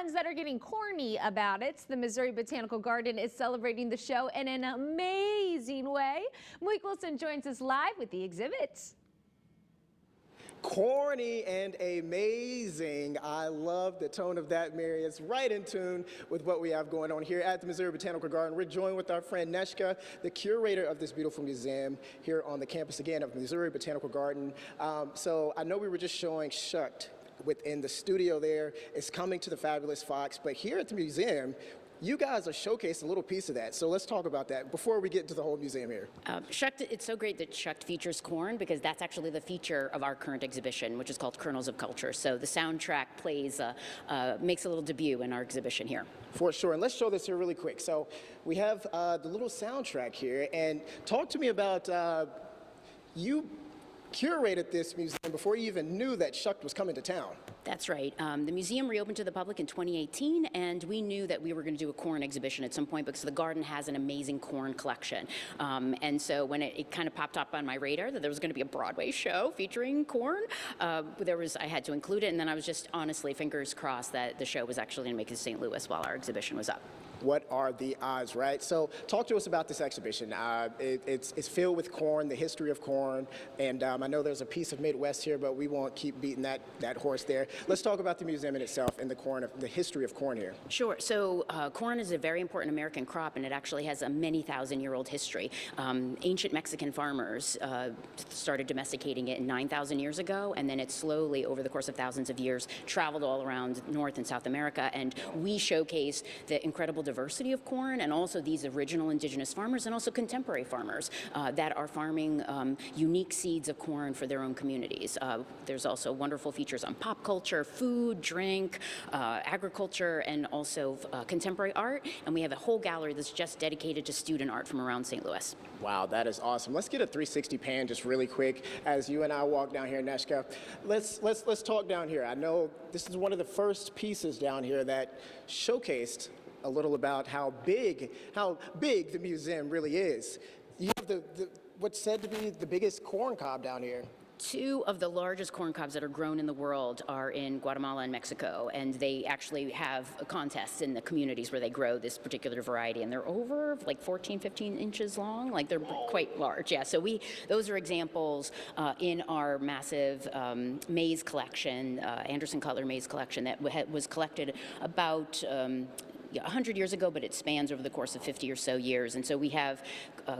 ones that are getting corny about it. The Missouri Botanical Garden is celebrating the show in an amazing way. Malik Wilson joins us live with the exhibits. Corny and amazing. I love the tone of that, Mary. It's right in tune with what we have going on here at the Missouri Botanical Garden. We're joined with our friend Neshka, the curator of this beautiful museum here on the campus again of Missouri Botanical Garden. So I know we were just showing Shucked within the studio there. It's coming to the fabulous Fox, but here at the museum, you guys are showcasing a little piece of that. So let's talk about that before we get into the whole museum here. Shucked, it's so great that Shucked features corn because that's actually the feature of our current exhibition, which is called Kernels of Culture. So the soundtrack plays, makes a little debut in our exhibition here. For sure, and let's show this here really quick. So we have the little soundtrack here, and talk to me about, you curated this museum before you even knew that Shucked was coming to town. That's right. The museum reopened to the public in 2018, and we knew that we were going to do a corn exhibition at some point because the garden has an amazing corn collection. And so when it kind of popped up on my radar that there was going to be a Broadway show featuring corn, I had to include it, and then I was just honestly fingers crossed that the show was actually going to make it to St. Louis while our exhibition was up. What are the odds, right? So talk to us about this exhibition. It's filled with corn, the history of corn, and I know there's a piece of Midwest here, but we won't keep beating that horse there. Let's talk about the museum in itself and the history of corn here. Sure. So corn is a very important American crop, and it actually has a many thousand-year-old history. Ancient Mexican farmers started domesticating it 9,000 years ago, and then it slowly, over the course of thousands of years, traveled all around North and South America, and we showcase the incredible diversity of corn and also these original indigenous farmers and also contemporary farmers that are farming unique seeds of corn for their own communities. There's also wonderful features on pop culture, food, drink, agriculture, and also contemporary art. And we have a whole gallery that's just dedicated to student art from around St. Louis. Wow, that is awesome. Let's get a 360 pan just really quick as you and I walk down here, Neshka. Let's talk down here. I know this is one of the first pieces down here that showcased a little about how big the museum really is. You have what's said to be the biggest corn cob down here. Two of the largest corn cobs that are grown in the world are in Guatemala and Mexico, and they actually have contests in the communities where they grow this particular variety, and they're over like 14, 15 inches long. Like they're quite large, yeah. So those are examples in our massive maize collection, Anderson Cutler maize collection that was collected about 100 years ago, but it spans over the course of 50 or so years. And so we have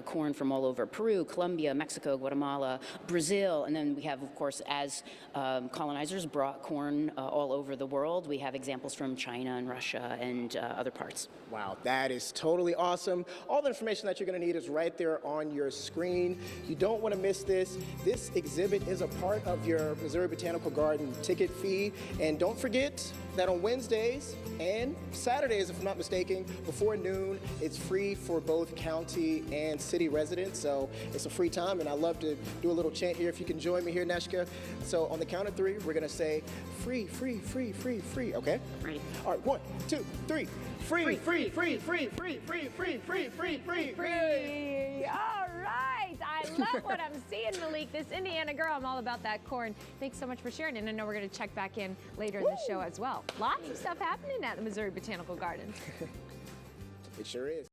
corn from all over Peru, Colombia, Mexico, Guatemala, Brazil, and then we have, of course, as colonizers brought corn all over the world, we have examples from China and Russia and other parts. Wow, that is totally awesome. All the information that you're going to need is right there on your screen. You don't want to miss this. This exhibit is a part of your Missouri Botanical Garden ticket fee. And don't forget that on Wednesdays and Saturdays, if I'm not mistaken, before noon, it's free for both county and city residents. So it's a free time, and I love to do a little chant here. If you can join me here, Neshka. So on the count of three, we're going to say free, free, free, free, free. Okay? Right. All right, 1, 2, 3. Free, free, free, free, free, free, free, free, free, free, Free. All right. I love what I'm seeing, Malik. This Indiana girl, I'm all about that corn. Thanks so much for sharing. And I know we're going to check back in later in the show as well. Lots of stuff happening at the Missouri Botanical Garden. It sure is.